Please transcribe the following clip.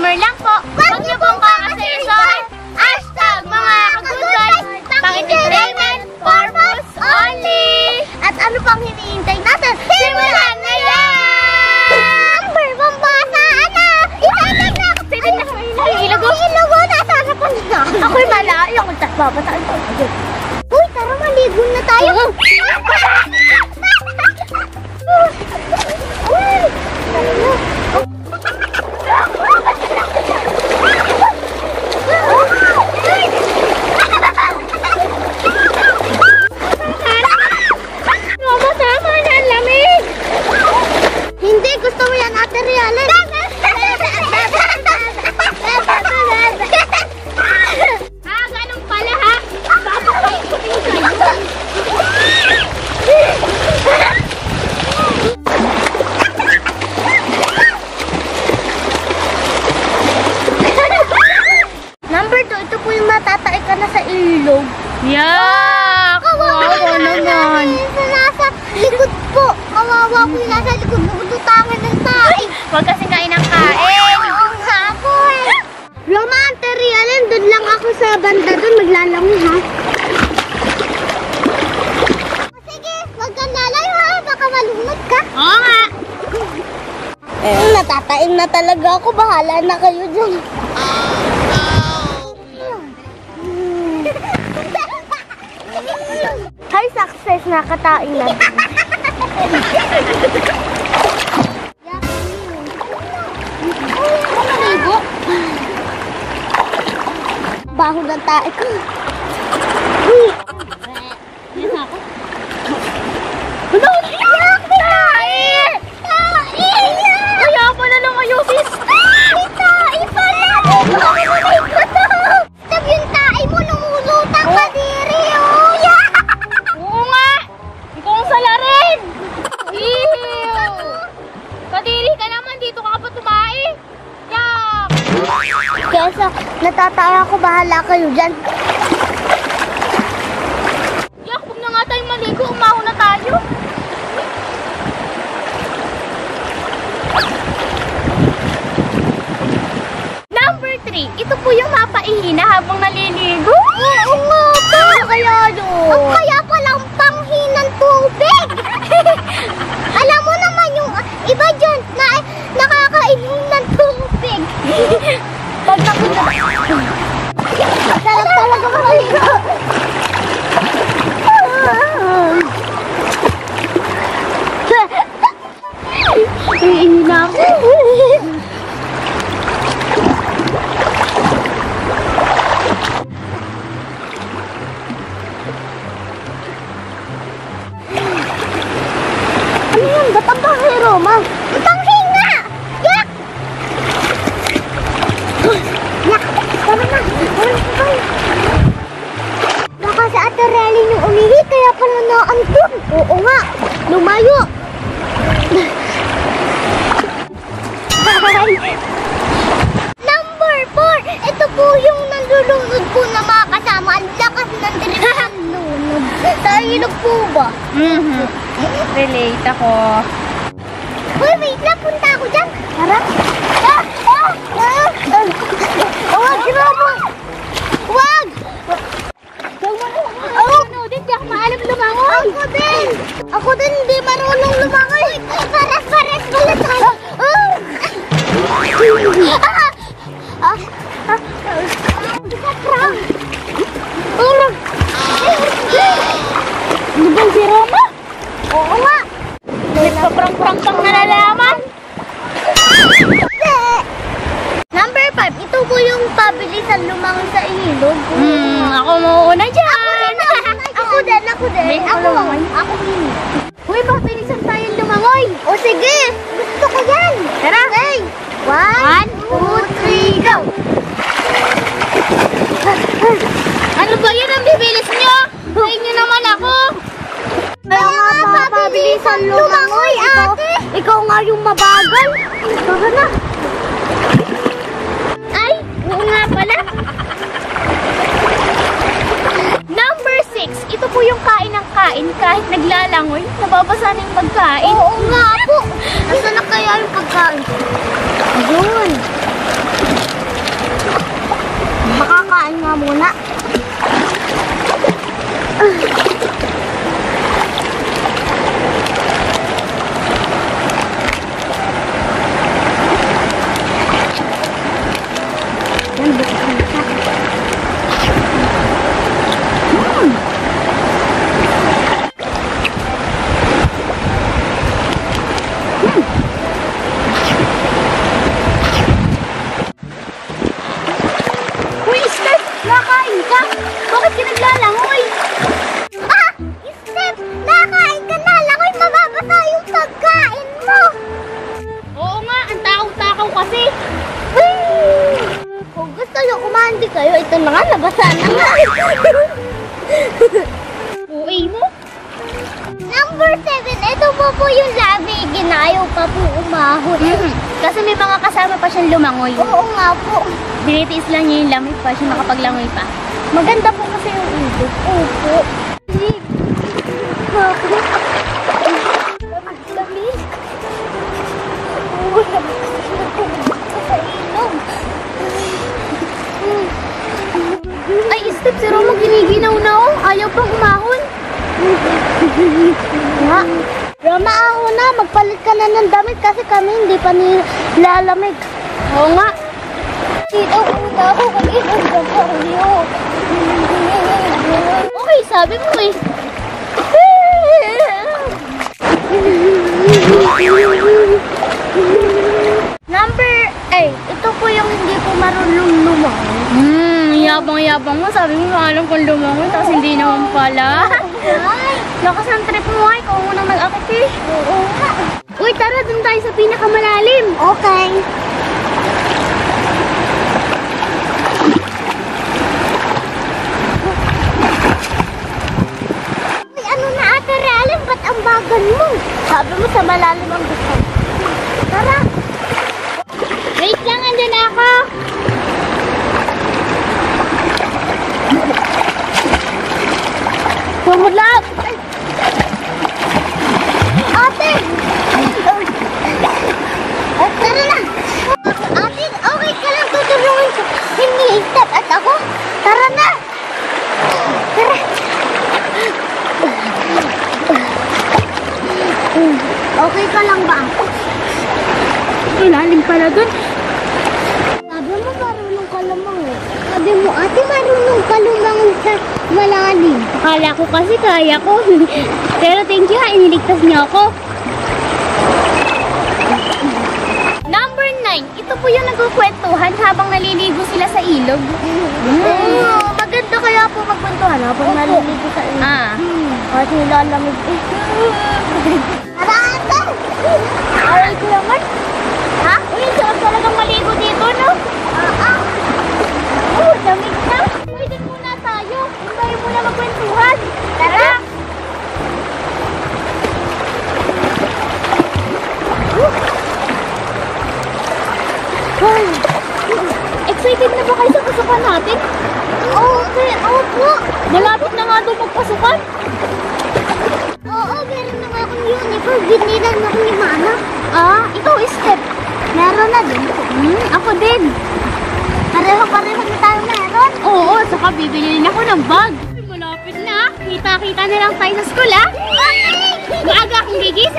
disclaimer lang po. Huwag niyo pong kakaseryosohin. Hashtag mga kagudbay. Pang-entertainment purpose only. At ano pang hinihintay natin? Simulan na yan! Bambasa, ano? Isaitin na! Isaitin na kami na. Ilago? Ilago, nasa harapan na. Ako'y malayo. Kung babataan ko. Uy, tara, maligo na tayo. Hindi, gusto mo yan, Ate Rialen. Ganun pala ha. Number 2, ito po yung matatay ka na sa ilog. Yak! Kawawa naman. Nasa likod po. Kawawa po yung nasa likod. Nututangan ng tae. Huwag kasi kain ng kain. Oo nga po eh. Roma, Ate Rialen, doon lang ako sa banda doon. Maglalangoy ha. Sige, huwag kang lalayo ha. Baka malunod ka. Oo nga. Natataim na talaga ako. Bahala na kayo dyan. Hi, success na kataing na. Baho ng tae ko. Yan ako. Ano? Yak! Tae! Tae! Kaya pala lang ayusin. Tae pala! Tab yung tae mo, lumulutang ka diri, oh! Oo nga. Ikaw ang salarin. Ew. Kadiri ka naman. Dito ka pa tumae. Yak. Kesa, natataya ako, bahala kayo dyan. Yak, huwag na nga tayong maligo. Umaho na tayo. Number 3. Ito po yung mapaihina habang naliligo. Oo nga po! Ano kaya yun? Ang kaya palang panghinang tubig! Alam mo naman yung iba dyan na nakakainom ng tubig. Pag nakunod. Sarap talaga maligo. Ihina ako. Ano yan? Ba't ang bahay, Roma? Panghinga! Yak! Yak! Tara na! Baka sa Ate Relly yung umihi, kaya pala naantun. Oo nga! Lumayo! Number 4! Ito po yung nalulunod po na mga kasama. Ang lakas ng direct lunod. Tayo po ba? Relate ako. Uy, wait lang. Punta ako dyan. Tara. Huwag, ginagawa. Huwag! Din, di ako maalam lumangoy. Ako din, hindi marunong lumangoy. Pares-pares pala tayo. Tulog. Ano ba si Roma? Oo nga. Nagpaprang-prang kang nalalaman. Number 5, ito po yung pabilisan lumangoy sa ilog. Ako mauuna dyan. Ako din. Ako din. Uy, pabilisan tayong lumangoy. O sige, gusto ko yan. Tara. Okay. 1, 2, 3, go. Ano ba yan ang bibilis nyo? Sayin nyo naman ako. Kaya nga pabilisan lumangoy, ate. Ikaw nga yung mabagal. Tara na. Ay, oo nga pala. Number 6, ito po yung kain ng kain kahit naglalangoy. Nababasa na yung pagkain. Oo nga po. Nasaan na kaya yung pagkain? Ayun. Kain nga muna. Uy, Steph! Nakain ka! Bakit ka naglalangoy? Ah! Steph! Nakain ka na! Langoy, mababasa yung pagkain mo! Oo nga, ang takaw-takaw kasi. Kung gusto nyo kumandi kayo, ito na nga, nabasa na nga. Uy mo? Number 7, ito po yung labi. Ginayaw pa po umahon. Kasi may mga kasama pa siyang lumangoy. Oo nga po. Binitiis lang niya yung lamig pa siya makapaglangoy pa. Maganda po kasi yung ilog. Opo. Lamig. Oo, sa ilog. Ay, Steph, si Roma giniginaw na oh. Ayaw pang umahon. Nga. Roma, ako na. Magpalit ka na ng damit kasi kami hindi pa nilalamig. Oo nga. Dito punta ako kung ilog ka kayo. Okay, sabi mo eh. Number 8. Ito po yung hindi po marunong lumangoy. Yabang-yabang mo. Sabi mo alam kung lumangoy, tapos hindi naman pala. Ay, Lakas ng trip mo ay, ikaw unang nag-akit eh. oo nga. Uy, tara, dun tayo sa pinakamalalim. Okay. Uy, ano na ate Realim? Ba't ang bagal mo? Sabi mo sa malalim ang gusto. Tara. Wait lang, andyan ako. Sumulap! Ate! Tara na! Ate, okay ka lang tutulungan ko. Hindi, step at ako. Tara na! Tara! Okay ka lang ba? Ilalim pala dun. Sabi mo marunong ka lamang eh. Sabi mo, ate marunong ka lamang sa malalim. Akala ko kasi kaya ko. Pero thank you ha, iniligtas niyo ako. Number 9. Ito po yung nagkukwentuhan habang naliligo sila sa ilog. Oo, maganda kaya po magkwentuhan habang naliligo sa ilog. Ah. Kasi nilalamig eh. Tara ate! Aray ko naman. Ha? Uy, sarap talagang maligo dito, no? Oh, lamig na. Pwede muna tayo. Hintayin muna magkwentuhan. Tara! Excited na ba kayo sa pasukan natin? Okay, opo. Malapit na nga doon magpasukan. Oo, meron na nga akong uniform. Binilan na ako ni Mama. Ah, ikaw, Steph. Meron na din po. Ako din. Pareho-pareho na tayo meron. Oo, saka bibili din ako ng bag. Malapit na. Kita-kita na lang tayo sa school, ha? Maaga akong gigising.